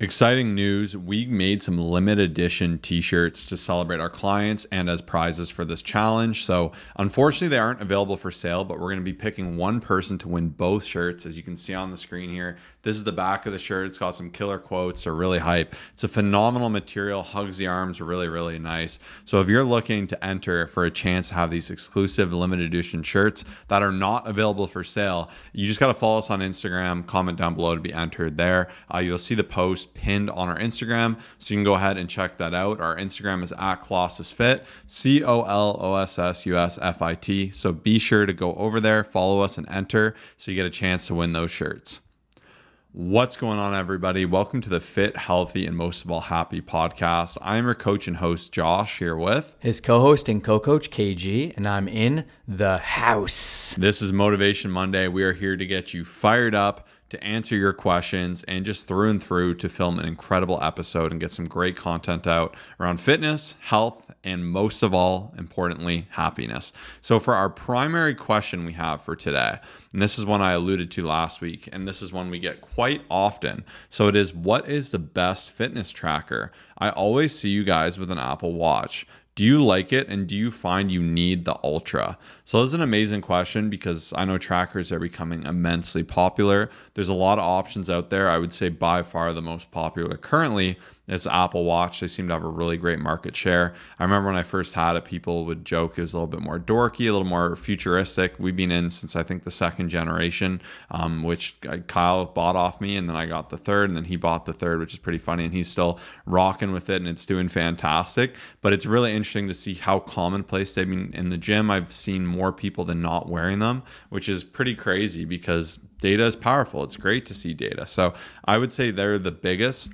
Exciting news. We made some limited edition t-shirts to celebrate our clients and as prizes for this challenge. So unfortunately, they aren't available for sale, but we're going to be picking one person to win both shirts. As you can see on the screen here, this is the back of the shirt. It's got some killer quotes. They're really hype. It's a phenomenal material, hugs the arms, really, really nice. So if you're looking to enter for a chance to have these exclusive limited edition shirts that are not available for sale, you just got to follow us on Instagram, comment down below to be entered there. You'll see the post pinned on our Instagram, so you can go ahead and check that out. Our Instagram is at COLOSSUSFIT, COLOSSUSFIT. So be sure to go over there, follow us, and enter so you get a chance to win those shirts. What's going on, everybody? Welcome to the Fit, Healthy, and most of all happy podcast. I'm your coach and host, Josh, here with his co-host and co-coach, KG, and I'm in the house. This is Motivation Monday. We are here to get you fired up, to answer your questions, and just through and through to film an incredible episode and get some great content out around fitness, health, and most of all, importantly, happiness. So for our primary question we have for today, and this is one I alluded to last week, and this is one we get quite often. So it is, what is the best fitness tracker? I always see you guys with an Apple Watch. Do you like it, and do you find you need the Ultra? So this is an amazing question because I know trackers are becoming immensely popular. There's a lot of options out there. I would say by far the most popular currently is Apple Watch. They seem to have a really great market share. I remember when I first had it, people would joke it was a little bit more dorky, a little more futuristic. We've been in since I think the second generation, which Kyle bought off me, and then I got the third, and then he bought the third, which is pretty funny, and he's still rocking with it, and it's doing fantastic. But it's really interesting to see how commonplace they've been in the gym. I've seen more people than not wearing them, which is pretty crazy because data is powerful. It's great to see data. So I would say they're the biggest.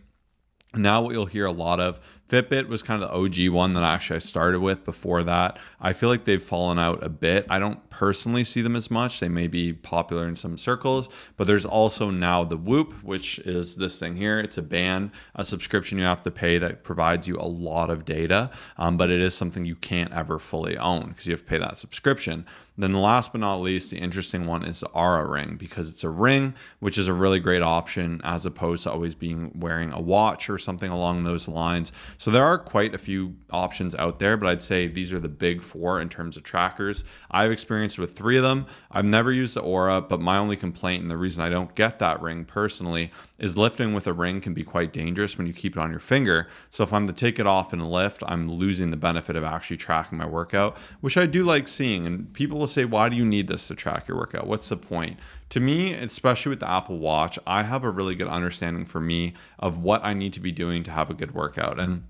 Now what you'll hear a lot of, Fitbit was kind of the OG one that actually I started with before that. I feel like they've fallen out a bit. I don't personally see them as much. They may be popular in some circles, but there's also now the Whoop, which is this thing here. It's a band, a subscription you have to pay that provides you a lot of data, but it is something you can't ever fully own because you have to pay that subscription. Then the last but not least, the interesting one is the Aura Ring, because it's a ring, which is a really great option as opposed to always wearing a watch or something along those lines. So there are quite a few options out there, but I'd say these are the big four in terms of trackers. I've experienced with 3 of them. I've never used the Aura, but my only complaint, and the reason I don't get that ring personally, is lifting with a ring can be quite dangerous when you keep it on your finger. So if I'm to take it off and lift, I'm losing the benefit of actually tracking my workout, which I do like seeing. And people will say, why do you need this to track your workout? What's the point? To me, especially with the Apple Watch, I have a really good understanding for me of what I need to be doing to have a good workout. And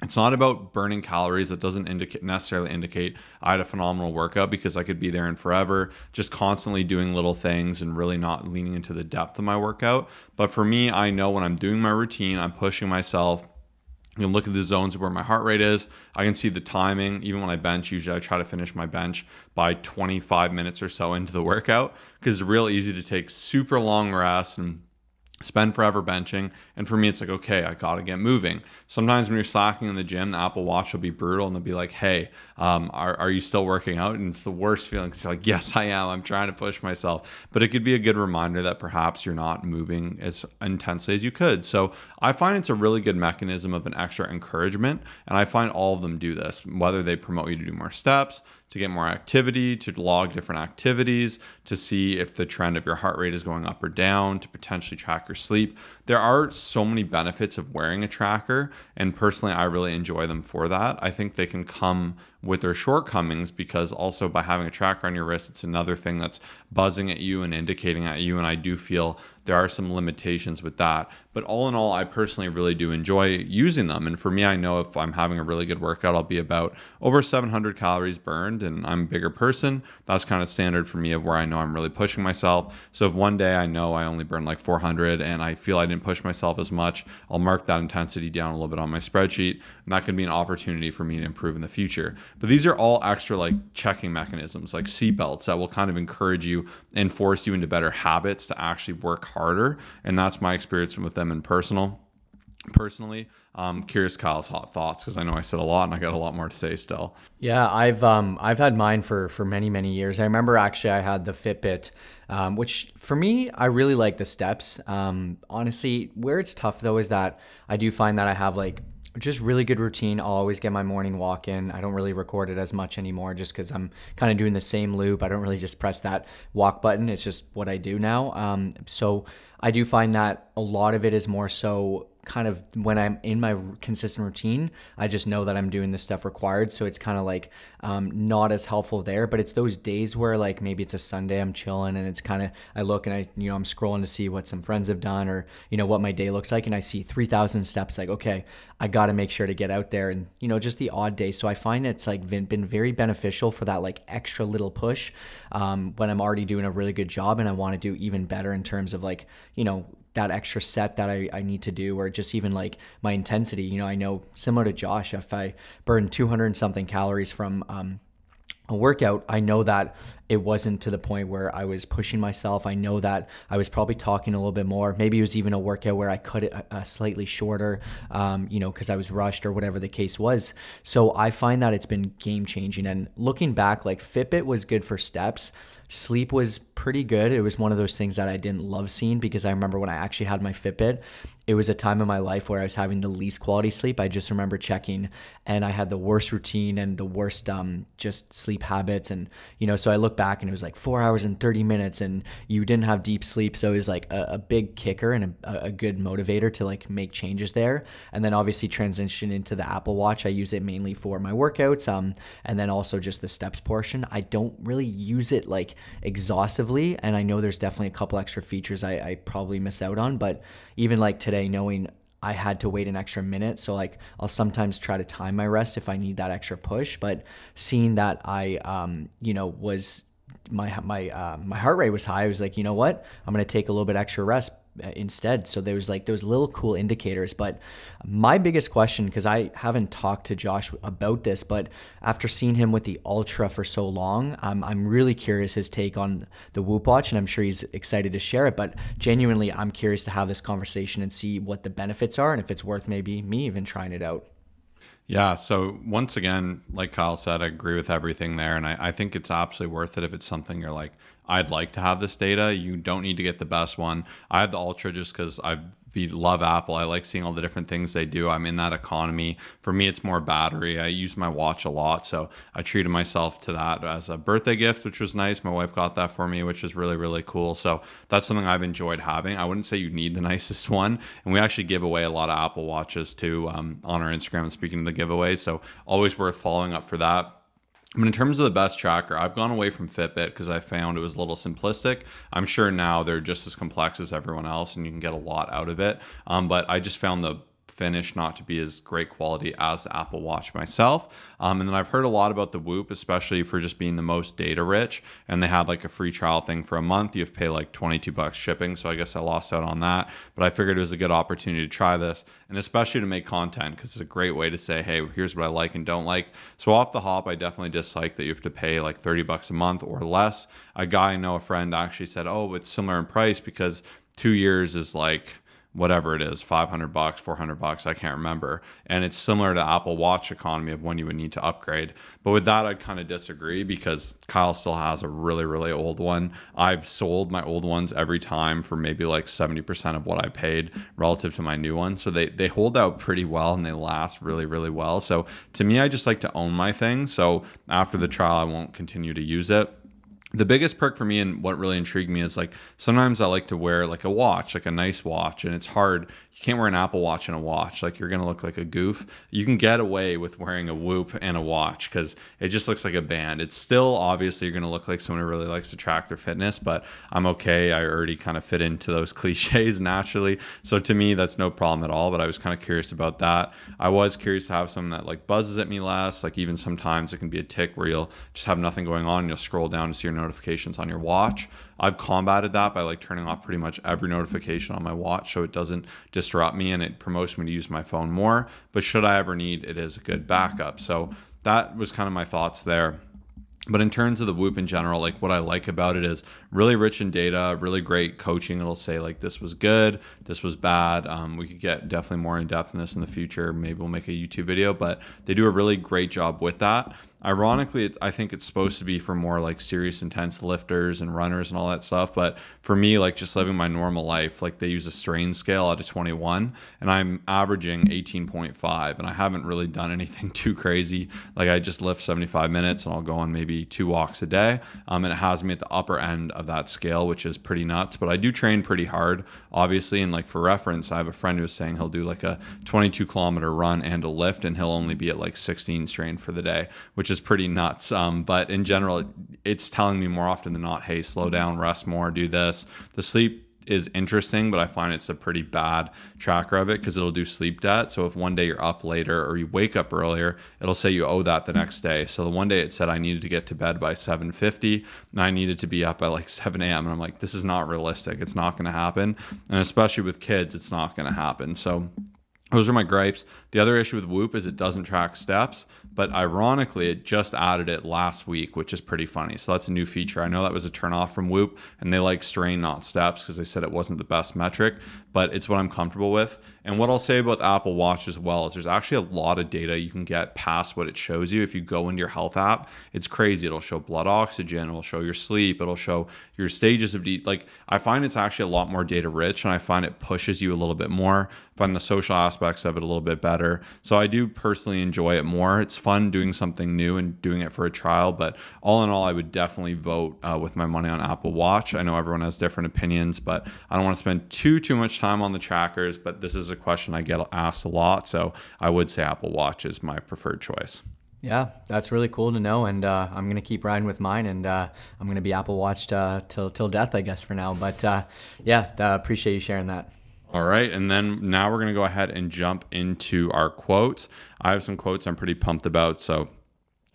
it's not about burning calories. That doesn't necessarily indicate I had a phenomenal workout, because I could be there in forever, just constantly doing little things and really not leaning into the depth of my workout. But for me, I know when I'm doing my routine, I'm pushing myself. You can look at the zones where my heart rate is. I can see the timing. Even when I bench, usually I try to finish my bench by 25 minutes or so into the workout, because it's real easy to take super long rests and spend forever benching. And for me, it's like, okay, I got to get moving. Sometimes when you're slacking in the gym, the Apple Watch will be brutal and they'll be like, hey, are you still working out? And it's the worst feeling. It's like, yes, I am. I'm trying to push myself. But it could be a good reminder that perhaps you're not moving as intensely as you could. So I find it's a really good mechanism of an extra encouragement. And I find all of them do this, whether they promote you to do more steps, to get more activity, to log different activities, to see if the trend of your heart rate is going up or down, to potentially track your sleep. There are so many benefits of wearing a tracker, and personally, I really enjoy them for that. I think they can come with their shortcomings, because also by having a tracker on your wrist, it's another thing that's buzzing at you and indicating at you, and I do feel there are some limitations with that. But all in all, I personally really do enjoy using them. And for me, I know if I'm having a really good workout, I'll be about over 700 calories burned, and I'm a bigger person. That's kind of standard for me of where I know I'm really pushing myself. So if one day I know I only burn like 400 and I feel I didn't push myself as much, I'll mark that intensity down a little bit on my spreadsheet, and that could be an opportunity for me to improve in the future. But these are all extra like checking mechanisms, like seatbelts, that will kind of encourage you and force you into better habits to actually work harder. And that's my experience with them in personal. personally. Curious Kyle's hot thoughts, because I know I said a lot and I got a lot more to say still. Yeah, I've had mine for many years. I remember actually I had the Fitbit, which for me, I really like the steps. Honestly, where it's tough though is that I do find that I have like just really good routine. I'll always get my morning walk in. I don't really record it as much anymore just because I'm kind of doing the same loop. I don't really just press that walk button. It's just what I do now. So I do find that a lot of it is more so kind of when I'm in my consistent routine, I just know that I'm doing the stuff required. So it's kind of like not as helpful there, but it's those days where like maybe it's a Sunday, I'm chilling and it's kind of, I look and I'm scrolling to see what some friends have done or, what my day looks like. And I see 3,000 steps, like, okay, I got to make sure to get out there and, just the odd day. So I find it's like been very beneficial for that like extra little push when I'm already doing a really good job and I want to do even better in terms of like, that extra set that I need to do, or just even like my intensity. I know similar to Josh, if I burn 200 and something calories from a workout, I know that it wasn't to the point where I was pushing myself. I know that I was probably talking a little bit more. Maybe it was even a workout where I cut it slightly shorter, because I was rushed or whatever the case was. So I find that it's been game changing. And looking back, like Fitbit was good for steps. Sleep was pretty good. It was one of those things that I didn't love seeing, because I remember when I actually had my Fitbit, it was a time in my life where I was having the least quality sleep. I just remember checking and I had the worst routine and the worst just sleep habits. And, so I look back and it was like 4 hours and 30 minutes and you didn't have deep sleep. So it was like a big kicker and a good motivator to like make changes there. And then obviously transition into the Apple Watch. I use it mainly for my workouts and then also just the steps portion. I don't really use it like exhaustively. And I know there's definitely a couple extra features I probably miss out on, but even like today, knowing I had to wait an extra minute. So like I'll sometimes try to time my rest if I need that extra push, but seeing that I, was my heart rate was high, I was like, you know what, I'm going to take a little bit extra rest instead. So there was like those little cool indicators. But my biggest question, because I haven't talked to Josh about this, but after seeing him with the Ultra for so long, I'm really curious his take on the Whoop Watch, and I'm sure he's excited to share it. But genuinely, I'm curious to have this conversation and see what the benefits are and if it's worth maybe me even trying it out. Yeah, so once again, like Kyle said, I agree with everything there. And I think it's absolutely worth it if it's something you're like, I'd like to have this data. You don't need to get the best one. I have the Ultra just because love Apple. I like seeing all the different things they do. I'm in that economy. For me, it's more battery. I use my watch a lot, so I treated myself to that as a birthday gift, which was nice. My wife got that for me, which is really, really cool. So that's something I've enjoyed having. I wouldn't say you need the nicest one, and we actually give away a lot of Apple Watches too on our Instagram, speaking of the giveaways, so always worth following up for that. But in terms of the best tracker, I've gone away from Fitbit because I found it was a little simplistic. I'm sure now they're just as complex as everyone else and you can get a lot out of it. But I just found the finish not to be as great quality as the Apple Watch myself. And then I've heard a lot about the Whoop, especially for just being the most data rich. And they had like a free trial thing for a month. You have to pay like $22 shipping. So I guess I lost out on that. But I figured it was a good opportunity to try this, and especially to make content, because it's a great way to say, hey, here's what I like and don't like. So off the hop, I definitely dislike that you have to pay like $30 a month or less. A guy I know, a friend, actually said, oh, it's similar in price because 2 years is like whatever it is, $500, $400, I can't remember. And it's similar to Apple Watch economy of when you would need to upgrade. But with that, I'd kind of disagree because Kyle still has a really, really old one. I've sold my old ones every time for maybe like 70% of what I paid relative to my new one. So they hold out pretty well and they last really, really well. So to me, I just like to own my thing. So after the trial, I won't continue to use it. The biggest perk for me and what really intrigued me is like sometimes I like to wear like a watch, like a nice watch, and it's hard. You can't wear an Apple Watch and a watch. Like you're going to look like a goof. You can get away with wearing a Whoop and a watch because it just looks like a band. It's still obviously you're going to look like someone who really likes to track their fitness, but I'm okay. I already kind of fit into those cliches naturally. So to me, that's no problem at all, but I was kind of curious about that. I was curious to have something that like buzzes at me less. Like even sometimes it can be a tick where you'll just have nothing going on and you'll scroll down to see your notifications on your watch. I've combated that by like turning off pretty much every notification on my watch so it doesn't disrupt me and it promotes me to use my phone more. But should I ever need, it is a good backup. So that was kind of my thoughts there. But in terms of the Whoop in general, like what I like about it is really rich in data, really great coaching. It'll say like, this was good, this was bad. We could get definitely more in depth in this in the future. Maybe we'll make a YouTube video, but they do a really great job with that. Ironically, I think it's supposed to be for more like serious, intense lifters and runners and all that stuff. But for me, like just living my normal life, like they use a strain scale out of 21 and I'm averaging 18.5 and I haven't really done anything too crazy. Like I just lift 75 minutes and I'll go on maybe 2 walks a day. And it has me at the upper end of that scale, which is pretty nuts. But I do train pretty hard, obviously. And like for reference, I have a friend who was saying he'll do like a 22-kilometer run and a lift and he'll only be at like 16 strain for the day, which is pretty nuts. But in general, it's telling me more often than not, hey, slow down, rest more, do this. The sleep is interesting, but I find it's a pretty bad tracker of it because it'll do sleep debt. So if one day you're up later or you wake up earlier, it'll say you owe that the next day. So the one day it said I needed to get to bed by 7:50 and I needed to be up by like 7 a.m. And I'm like, this is not realistic. It's not going to happen. And especially with kids, it's not going to happen. So those are my gripes. The other issue with Whoop is it doesn't track steps, but ironically, it just added it last week, which is pretty funny. So that's a new feature. I know that was a turnoff from Whoop, and they like strain, not steps, because they said it wasn't the best metric, but it's what I'm comfortable with. And what I'll say about the Apple Watch as well is there's actually a lot of data you can get past what it shows you. If you go into your health app, it's crazy. It'll show blood oxygen, it'll show your sleep, it'll show your stages of like I find it's actually a lot more data rich, and I find it pushes you a little bit more. I find the social aspects of it a little bit better. So I do personally enjoy it more. It's fun doing something new and doing it for a trial, but all in all, I would definitely vote with my money on Apple Watch. I know everyone has different opinions, but I don't want to spend too much time on the trackers, but this is a question I get asked a lot. So I would say Apple Watch is my preferred choice. Yeah, that's really cool to know, and I'm gonna keep riding with mine, and I'm gonna be Apple Watched till death, I guess, for now. But appreciate you sharing that. All right, and then now we're going to go ahead and jump into our quotes. I have some quotes I'm pretty pumped about, so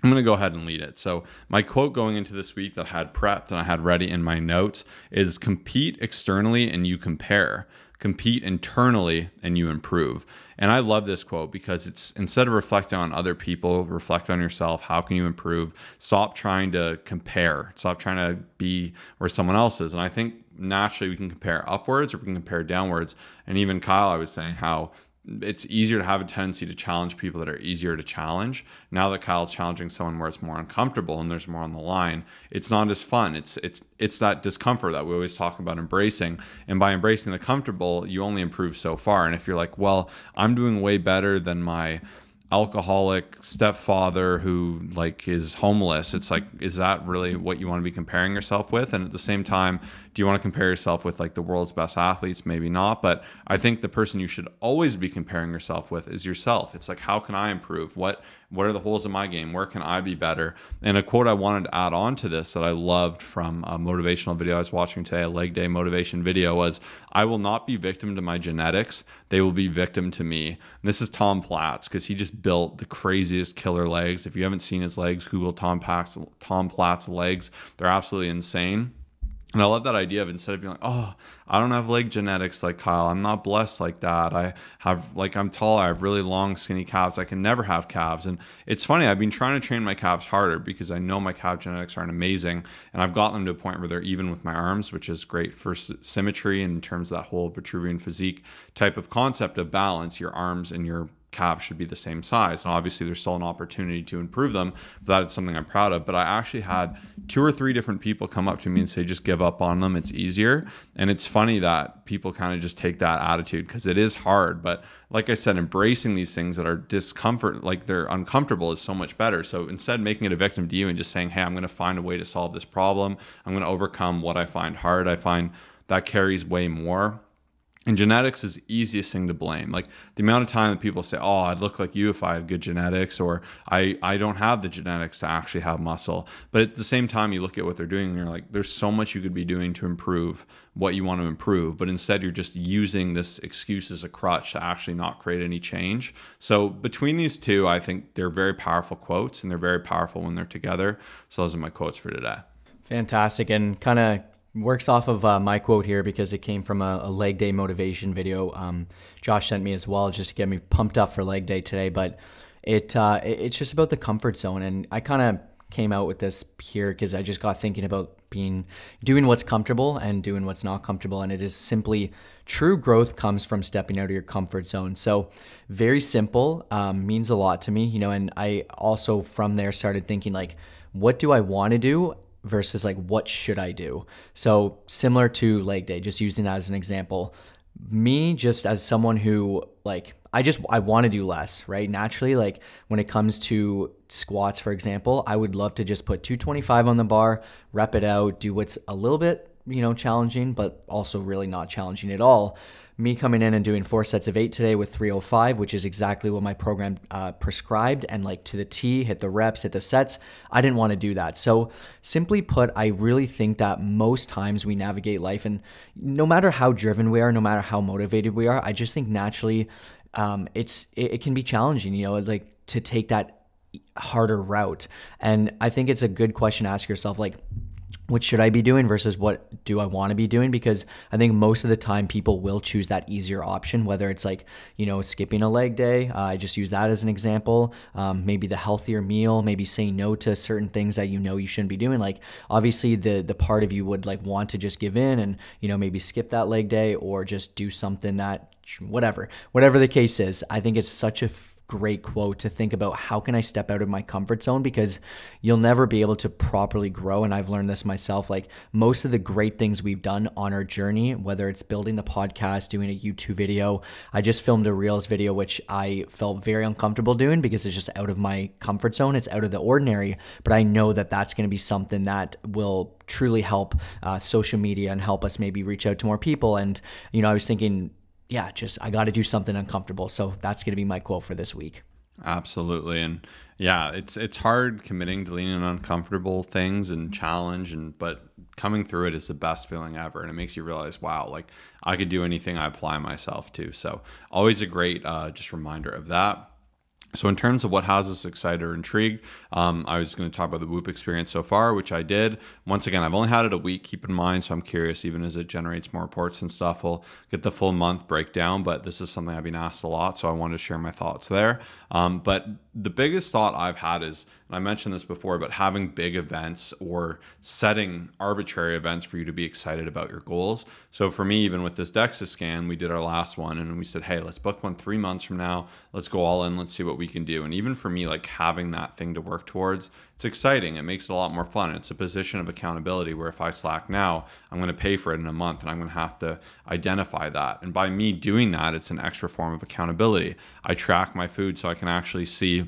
I'm going to go ahead and lead it. So my quote going into this week that I had prepped and I had ready in my notes is compete externally and you compare. Compete internally and you improve. And I love this quote because it's instead of reflecting on other people, reflect on yourself. How can you improve? Stop trying to compare. Stop trying to be where someone else is. And I think naturally we can compare upwards or we can compare downwards. And even Kyle, I was saying how it's easier to have a tendency to challenge people that are easier to challenge. Now that Kyle's challenging someone where it's more uncomfortable and there's more on the line, it's not as fun. It's that discomfort that we always talk about embracing. And by embracing the comfortable, you only improve so far. And if you're like, well, I'm doing way better than my alcoholic stepfather who like is homeless, it's like, is that really what you want to be comparing yourself with? And at the same time, do you want to compare yourself with like the world's best athletes? Maybe not, but I think the person you should always be comparing yourself with is yourself. It's like, how can I improve? What are the holes in my game? Where can I be better? And a quote I wanted to add on to this that I loved from a motivational video I was watching today, a leg day motivation video, was, I will not be victim to my genetics. They will be victim to me. And this is Tom Platz, because he just built the craziest killer legs. If you haven't seen his legs, Google Tom Platz legs. They're absolutely insane. And I love that idea of instead of being like, oh, I don't have leg genetics like Kyle. I'm not blessed like that. I'm tall. I have really long, skinny calves. I can never have calves. And it's funny. I've been trying to train my calves harder because I know my calf genetics aren't amazing. And I've gotten them to a point where they're even with my arms, which is great for symmetry in terms of that whole Vitruvian physique type of concept of balance. Your arms and your calves should be the same size. And obviously there's still an opportunity to improve them, but that is something I'm proud of. But I actually had 2 or 3 different people come up to me and say, just give up on them. It's easier. And it's funny that people kind of just take that attitude because it is hard. But like I said, embracing these things that are discomfort, like they're uncomfortable, is so much better. So instead making it a victim to you and just saying, hey, I'm going to find a way to solve this problem. I'm going to overcome what I find hard. I find that carries way more. And genetics is the easiest thing to blame. Like the amount of time that people say, oh, I'd look like you if I had good genetics, or I don't have the genetics to actually have muscle. But at the same time, you look at what they're doing and you're like, there's so much you could be doing to improve what you want to improve. But instead, you're just using this excuse as a crutch to actually not create any change. So between these two, I think they're very powerful quotes, and they're very powerful when they're together. So those are my quotes for today. Fantastic. And kind of works off of my quote here because it came from a leg day motivation video Josh sent me as well, just to get me pumped up for leg day today. But it's just about the comfort zone, and I kind of came out with this here because I just got thinking about doing what's comfortable and doing what's not comfortable. And it is simply true growth comes from stepping out of your comfort zone. So very simple, means a lot to me, you know, and I also from there started thinking like, what do I want to do versus like, what should I do? So similar to leg day, just using that as an example, me just as someone who like, I want to do less, right? Naturally, like when it comes to squats, for example, I would love to just put 225 on the bar, rep it out, do what's a little bit, you know, challenging, but also really not challenging at all. Me coming in and doing 4 sets of 8 today with 305, which is exactly what my program prescribed, and like to the T, hit the reps, hit the sets. I didn't want to do that. So simply put, I really think that most times we navigate life, and no matter how driven we are, no matter how motivated we are, I just think naturally it can be challenging, you know, like to take that harder route. And I think it's a good question to ask yourself, like, what should I be doing versus what do I want to be doing? Because I think most of the time people will choose that easier option, whether it's like, you know, skipping a leg day. I just use that as an example. Maybe the healthier meal, maybe saying no to certain things that you know you shouldn't be doing. Like obviously the part of you would like want to just give in and, you know, maybe skip that leg day or just do something that whatever the case is. I think it's such a great quote to think about, how can I step out of my comfort zone? Because you'll never be able to properly grow. And I've learned this myself, like most of the great things we've done on our journey, whether it's building the podcast, doing a YouTube video. I just filmed a Reels video, which I felt very uncomfortable doing because it's just out of my comfort zone. It's out of the ordinary, but I know that that's going to be something that will truly help social media and help us maybe reach out to more people. And, you know, I was thinking, yeah, just I got to do something uncomfortable. So that's going to be my quote for this week. Absolutely. And yeah, it's hard committing to leaning on uncomfortable things and challenge, but coming through it is the best feeling ever. And it makes you realize, wow, like I could do anything I apply myself to. So always a great just reminder of that. So in terms of what has us excited or intrigued, I was going to talk about the Whoop experience so far, which I did. Once again, I've only had it a week, keep in mind, so I'm curious, even as it generates more reports and stuff, we'll get the full month breakdown, but this is something I've been asked a lot, so I wanted to share my thoughts there. But the biggest thought I've had is, and I mentioned this before, but having big events or setting arbitrary events for you to be excited about your goals. So for me, even with this DEXA scan, we did our last one and we said, hey, let's book one 3 months from now. Let's go all in. Let's see what we can do. And even for me, like having that thing to work towards, it's exciting. It makes it a lot more fun. It's a position of accountability where if I slack now, I'm going to pay for it in a month and I'm going to have to identify that. And by me doing that, it's an extra form of accountability. I track my food so I can actually see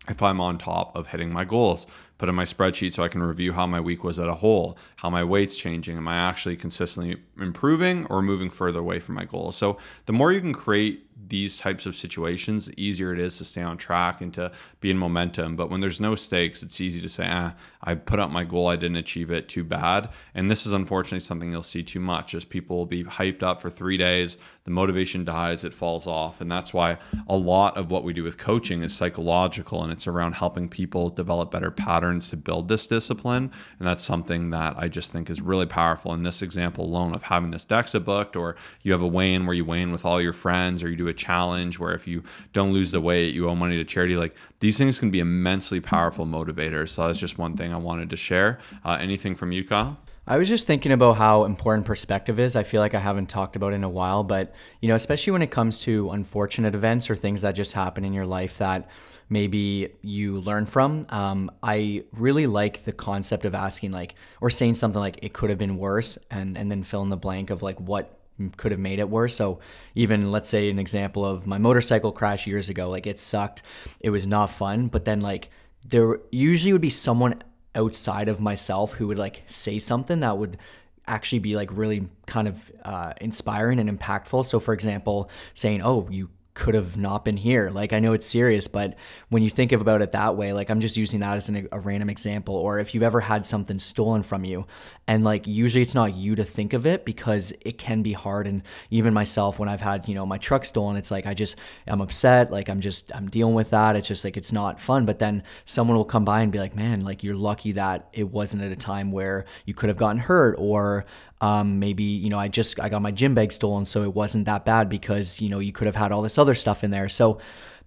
if I'm on top of hitting my goals, put in my spreadsheet so I can review how my week was as a whole, how my weight's changing. Am I actually consistently improving or moving further away from my goals? So the more you can create these types of situations, the easier it is to stay on track and to be in momentum. But when there's no stakes, it's easy to say, I put up my goal, I didn't achieve it, too bad. And this is unfortunately something you'll see too much, as people will be hyped up for 3 days, the motivation dies, it falls off. And that's why a lot of what we do with coaching is psychological, and it's around helping people develop better patterns to build this discipline. And that's something that I just think is really powerful in this example alone of having this DEXA booked, or you have a weigh-in where you weigh in with all your friends, or you do a challenge where if you don't lose the weight, you owe money to charity. Like these things can be immensely powerful motivators. So that's just one thing I wanted to share. Anything from you, Kyle? I was just thinking about how important perspective is. I feel like I haven't talked about it in a while, but you know, especially when it comes to unfortunate events or things that just happen in your life that maybe you learn from. I really like the concept of asking like, or saying something like, it could have been worse, and then fill in the blank of like what could have made it worse. So even let's say an example of my motorcycle crash years ago, like it sucked. It was not fun, but then like there usually would be someone outside of myself who would like say something that would actually be like really kind of inspiring and impactful. So for example, saying, oh, you could have not been here. Like I know it's serious, but when you think about it that way, like I'm just using that as a random example. Or if you've ever had something stolen from you, and like usually it's not you to think of it because it can be hard. And even myself, when I've had, you know, my truck stolen, it's like I'm upset, like I'm dealing with that. It's just like it's not fun. But then someone will come by and be like, man, like you're lucky that it wasn't at a time where you could have gotten hurt, or maybe, you know, I got my gym bag stolen, so it wasn't that bad because, you know, you could have had all this other stuff in there. So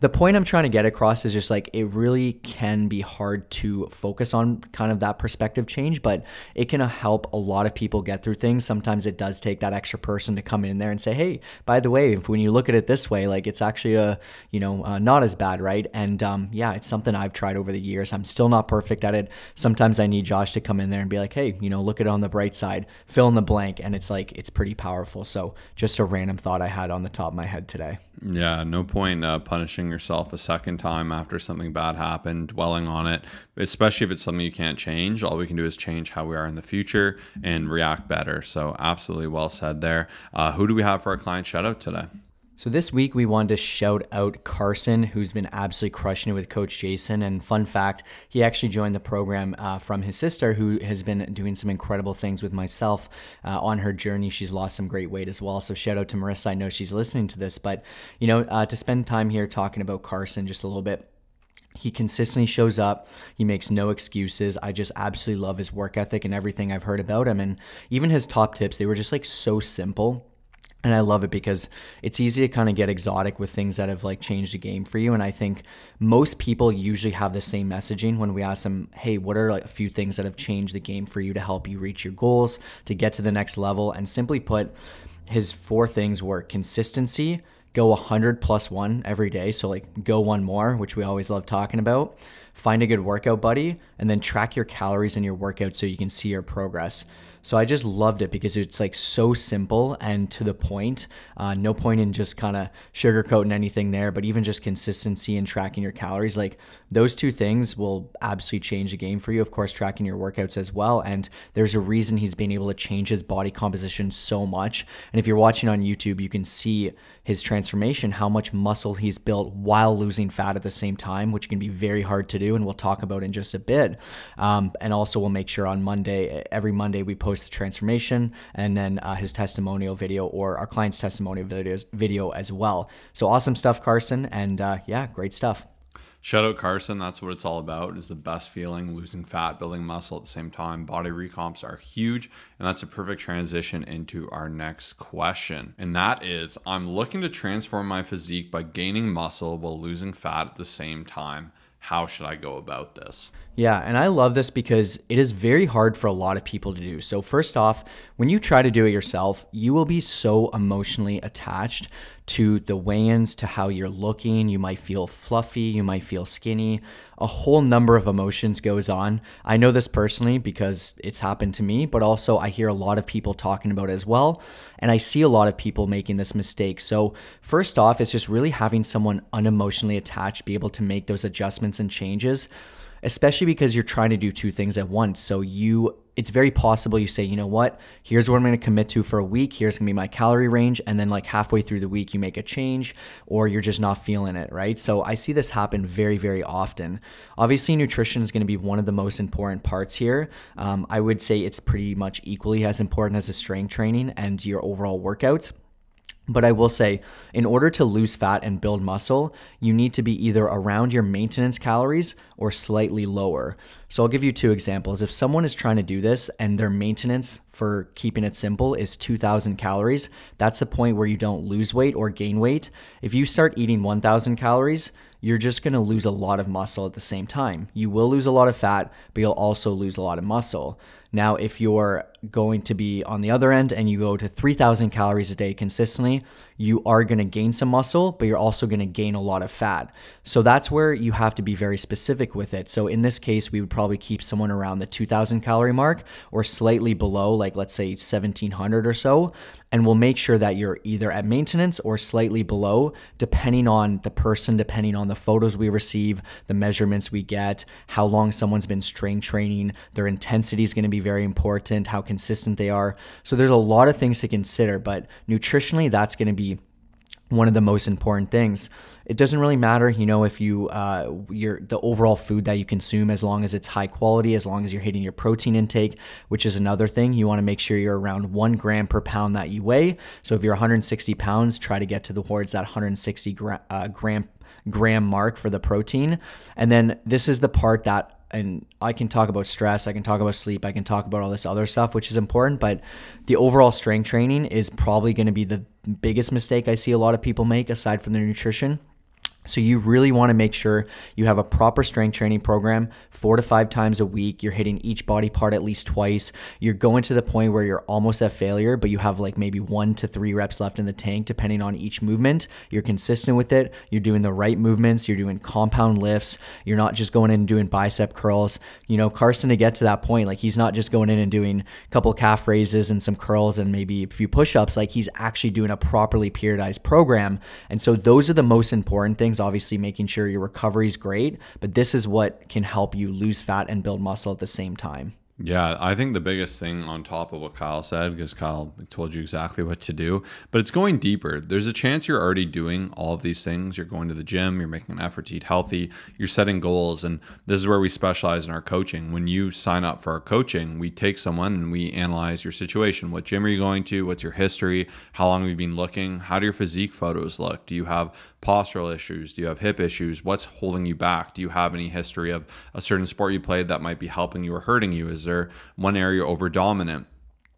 the point I'm trying to get across is just like, it really can be hard to focus on kind of that perspective change, but it can help a lot of people get through things. Sometimes it does take that extra person to come in there and say, hey, by the way, if when you look at it this way, like it's actually not as bad, right? And yeah, it's something I've tried over the years. I'm still not perfect at it. Sometimes I need Josh to come in there and be like, hey, look at it on the bright side, fill in the blank, and it's like, it's pretty powerful. So just a random thought I had on the top of my head today. Yeah, no point punishing yourself a second time after something bad happened, dwelling on it, especially if it's something you can't change. All we can do is change how we are in the future and react better. So absolutely well said there. Who do we have for our client shout out today? So this week we wanted to shout out Carson, who's been absolutely crushing it with Coach Jason. And fun fact, he actually joined the program from his sister, who has been doing some incredible things with myself on her journey. She's lost some great weight as well. So shout out to Marissa. I know she's listening to this, but to spend time here talking about Carson just a little bit. He consistently shows up. He makes no excuses. I just absolutely love his work ethic and everything I've heard about him. And even his top tips, they were just like so simple. And I love it because it's easy to kind of get exotic with things that have like changed the game for you. And I think most people usually have the same messaging when we ask them, hey, what are like a few things that have changed the game for you to help you reach your goals, to get to the next level? And simply put, his 4 things were consistency, go 100 plus 1 every day. So like go 1 more, which we always love talking about. Find a good workout buddy, and then track your calories in your workout so you can see your progress. So I just loved it because it's like so simple and to the point. No point in just kind of sugarcoating anything there, but even just consistency and tracking your calories, like those 2 things will absolutely change the game for you. Of course, tracking your workouts as well. And there's a reason he's been able to change his body composition so much. And if you're watching on YouTube, you can see his transformation, how much muscle he's built while losing fat at the same time, which can be very hard to do. And we'll talk about in just a bit. And also we'll make sure on Monday, every Monday we post the transformation and then his testimonial video or our client's testimonial video as well. So awesome stuff, Carson. And yeah, great stuff. Shout out Carson. That's what it's all about, is the best feeling, losing fat, building muscle at the same time. Body recomps are huge. And that's a perfect transition into our next question. And that is, I'm looking to transform my physique by gaining muscle while losing fat at the same time. How should I go about this? Yeah, and I love this because it is very hard for a lot of people to do. So first off, when you try to do it yourself, you will be so emotionally attached to the weigh-ins, to how you're looking. You might feel fluffy, you might feel skinny. A whole number of emotions goes on. I know this personally because it's happened to me, but also I hear a lot of people talking about it as well. And I see a lot of people making this mistake. So first off, it's just really having someone unemotionally attached, be able to make those adjustments and changes, especially because you're trying to do 2 things at once. So it's very possible you say, you know what, here's what I'm going to commit to for a week. Here's going to be my calorie range. And then like halfway through the week, you make a change or you're just not feeling it, right? So I see this happen very, very often. Obviously, nutrition is going to be one of the most important parts here. I would say it's pretty much equally as important as the strength training and your overall workouts. But I will say, in order to lose fat and build muscle, you need to be either around your maintenance calories or slightly lower. So I'll give you 2 examples. If someone is trying to do this and their maintenance, for keeping it simple, is 2,000 calories, that's the point where you don't lose weight or gain weight. If you start eating 1,000 calories, you're just going to lose a lot of muscle at the same time. You will lose a lot of fat, but you'll also lose a lot of muscle. Now, if you're going to be on the other end and you go to 3,000 calories a day consistently, you are going to gain some muscle, but you're also going to gain a lot of fat. So that's where you have to be very specific with it. So in this case, we would probably keep someone around the 2,000 calorie mark or slightly below, like let's say 1,700 or so. And we'll make sure that you're either at maintenance or slightly below, depending on the person, depending on the photos we receive, the measurements we get, how long someone's been strength training, their intensity is going to be very important, how consistent they are. So there's a lot of things to consider, but nutritionally, that's going to be one of the most important things. It doesn't really matter, if the overall food that you consume, as long as it's high quality, as long as you're hitting your protein intake, which is another thing. You want to make sure you're around 1 gram per pound that you weigh. So if you're 160 pounds, try to get towards that 160 gram mark for the protein. And then this is the part that, and I can talk about stress, I can talk about sleep, I can talk about all this other stuff, which is important, but the overall strength training is probably going to be the biggest mistake I see a lot of people make aside from their nutrition. So you really want to make sure you have a proper strength training program 4 to 5 times a week. You're hitting each body part at least twice. You're going to the point where you're almost at failure, but you have like maybe 1 to 3 reps left in the tank, depending on each movement. You're consistent with it. You're doing the right movements. You're doing compound lifts. You're not just going in and doing bicep curls. You know, Carson, to get to that point, like he's not just going in and doing a couple calf raises and some curls and maybe a few push-ups. Like he's actually doing a properly periodized program. And so those are the most important things. Obviously making sure your recovery is great, but this is what can help you lose fat and build muscle at the same time. Yeah, I think the biggest thing on top of what Kyle said, because Kyle told you exactly what to do, but it's going deeper. There's a chance you're already doing all of these things. You're going to the gym, you're making an effort to eat healthy, you're setting goals, and this is where we specialize in our coaching. When you sign up for our coaching, we take someone and we analyze your situation. What gym are you going to? What's your history? How long have you been looking? How do your physique photos look? Do you have postural issues? Do you have hip issues? What's holding you back? Do you have any history of a certain sport you played that might be helping you or hurting you? Is there one area over dominant?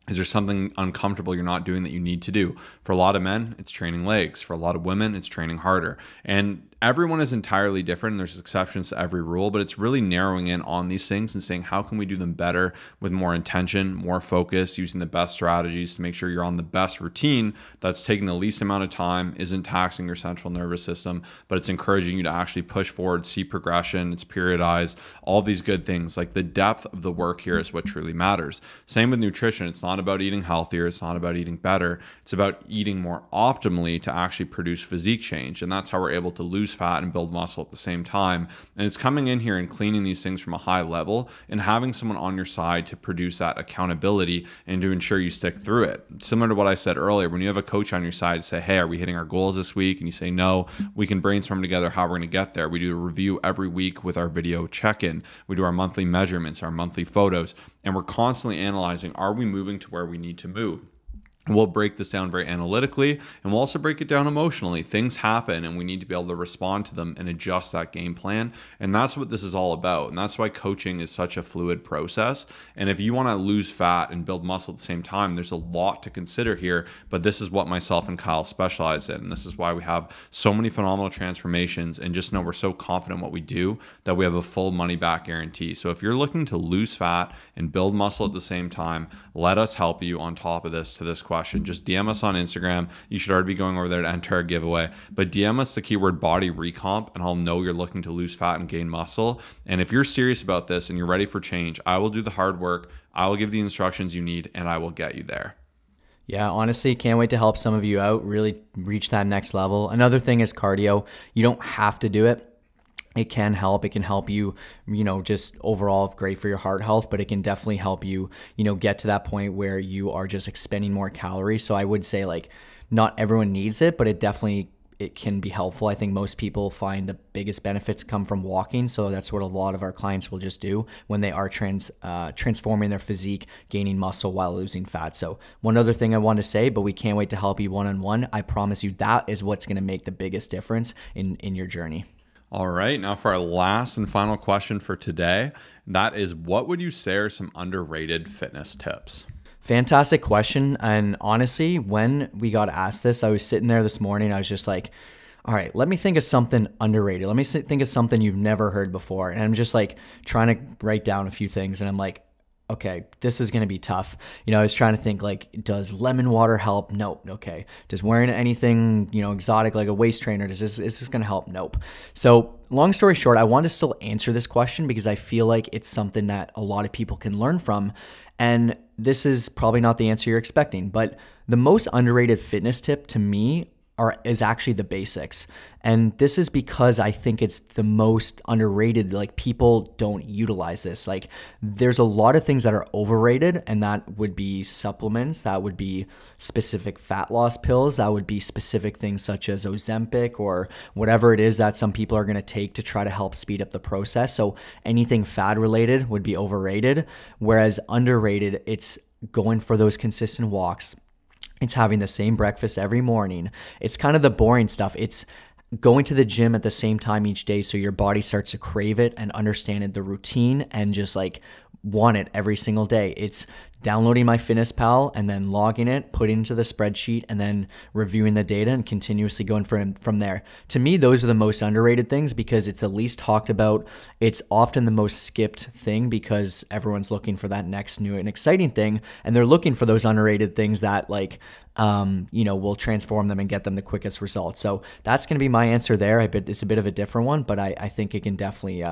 Is there something uncomfortable you're not doing that you need to do? For a lot of men, it's training legs. For a lot of women, it's training harder. And everyone is entirely different, and there's exceptions to every rule, but it's really narrowing in on these things and saying, how can we do them better with more intention, more focus, using the best strategies to make sure you're on the best routine that's taking the least amount of time, isn't taxing your central nervous system, but it's encouraging you to actually push forward, see progression, it's periodized, all these good things. Like the depth of the work here is what truly matters. Same with nutrition. It's not about eating healthier. It's not about eating better. It's about eating more optimally to actually produce physique change. And that's how we're able to lose fat and build muscle at the same time. And it's coming in here and cleaning these things from a high level and having someone on your side to produce that accountability and to ensure you stick through it. Similar to what I said earlier, when you have a coach on your side say, hey, are we hitting our goals this week? And you say, no, we can brainstorm together how we're going to get there. We do a review every week with our video check-in. We do our monthly measurements, our monthly photos, and we're constantly analyzing, are we moving to where we need to move? We'll break this down very analytically, and we'll also break it down emotionally. Things happen and we need to be able to respond to them and adjust that game plan. And that's what this is all about. And that's why coaching is such a fluid process. And if you want to lose fat and build muscle at the same time, there's a lot to consider here, but this is what myself and Kyle specialize in. And this is why we have so many phenomenal transformations, and just know we're so confident in what we do that we have a full money back guarantee. So if you're looking to lose fat and build muscle at the same time, let us help you on top of this to this question. Just DM us on Instagram. You should already be going over there to enter our giveaway, but DM us the keyword body recomp and I'll know you're looking to lose fat and gain muscle. And if you're serious about this and you're ready for change, I will do the hard work. I will give the instructions you need and I will get you there. Yeah, honestly, can't wait to help some of you out, really reach that next level. Another thing is cardio. You don't have to do it. It can help. It can help you, just overall great for your heart health, but it can definitely help you, get to that point where you are just expending more calories. So I would say like not everyone needs it, but it can be helpful. I think most people find the biggest benefits come from walking. So that's what a lot of our clients will just do when they are transforming their physique, gaining muscle while losing fat. So one other thing I want to say, but we can't wait to help you one-on-one. I promise you that is what's going to make the biggest difference in your journey. All right, now for our last and final question for today, that is, what would you say are some underrated fitness tips? Fantastic question. And honestly, when we got asked this, I was sitting there this morning, I was just like, all right, let me think of something underrated. Let me think of something you've never heard before. And I'm just like trying to write down a few things, and I'm like, okay, this is going to be tough. I was trying to think like, does lemon water help? Nope. Okay. Does wearing anything, exotic like a waist trainer, is this going to help? Nope. So long story short, I want to still answer this question because I feel like it's something that a lot of people can learn from. And this is probably not the answer you're expecting, but the most underrated fitness tip to me is actually the basics. And this is because I think it's the most underrated. Like, people don't utilize this. Like, there's a lot of things that are overrated, and that would be supplements, that would be specific fat loss pills, that would be specific things such as Ozempic or whatever it is that some people are going to take to try to help speed up the process. So anything fat related would be overrated, whereas underrated, it's going for those consistent walks. It's having the same breakfast every morning. It's kind of the boring stuff. It's going to the gym at the same time each day so your body starts to crave it and understand the routine and just like want it every single day. It's downloading my Fitness Pal and then logging it, putting it into the spreadsheet, and then reviewing the data and continuously going from there. To me, those are the most underrated things because it's the least talked about. It's often the most skipped thing because everyone's looking for that next new and exciting thing, and they're looking for those underrated things that will transform them and get them the quickest results. So that's going to be my answer there. It's a bit of a different one, but I think it can definitely,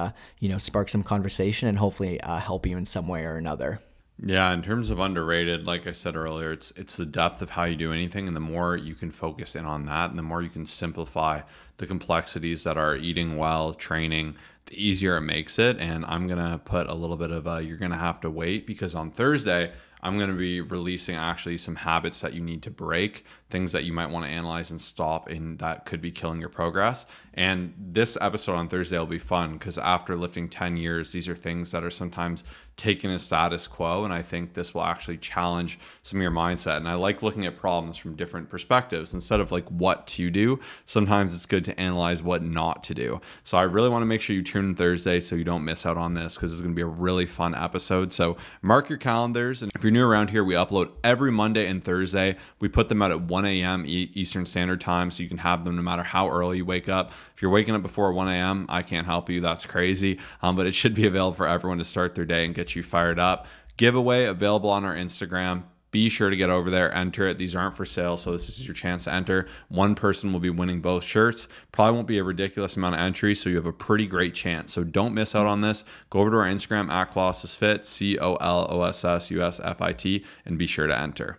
spark some conversation and hopefully help you in some way or another. Yeah, in terms of underrated, like I said earlier, it's the depth of how you do anything, and the more you can focus in on that, and the more you can simplify the complexities that are eating well, training, the easier it makes it. And I'm gonna put a little bit of you're gonna have to wait, because on Thursday I'm going to be releasing actually some habits that you need to break, things that you might want to analyze and stop, and that could be killing your progress. And this episode on Thursday will be fun because after lifting 10 years, these are things that are sometimes taken as status quo. And I think this will actually challenge some of your mindset. And I like looking at problems from different perspectives instead of like what to do. Sometimes it's good to analyze what not to do. So I really want to make sure you tune in Thursday so you don't miss out on this, because it's going to be a really fun episode. So mark your calendars. And if you're new around here, we upload every Monday and Thursday. We put them out at 1 a.m. Eastern Standard Time, so you can have them no matter how early you wake up. If you're waking up before 1 a.m., I can't help you. That's crazy. But it should be available for everyone to start their day and get you fired up. Giveaway available on our Instagram. Be sure to get over there, enter it. These aren't for sale, so this is your chance to enter. One person will be winning both shirts. Probably won't be a ridiculous amount of entries, so you have a pretty great chance. So don't miss out on this. Go over to our Instagram at COLOSSUSFIT, COLOSSUSFIT, and be sure to enter.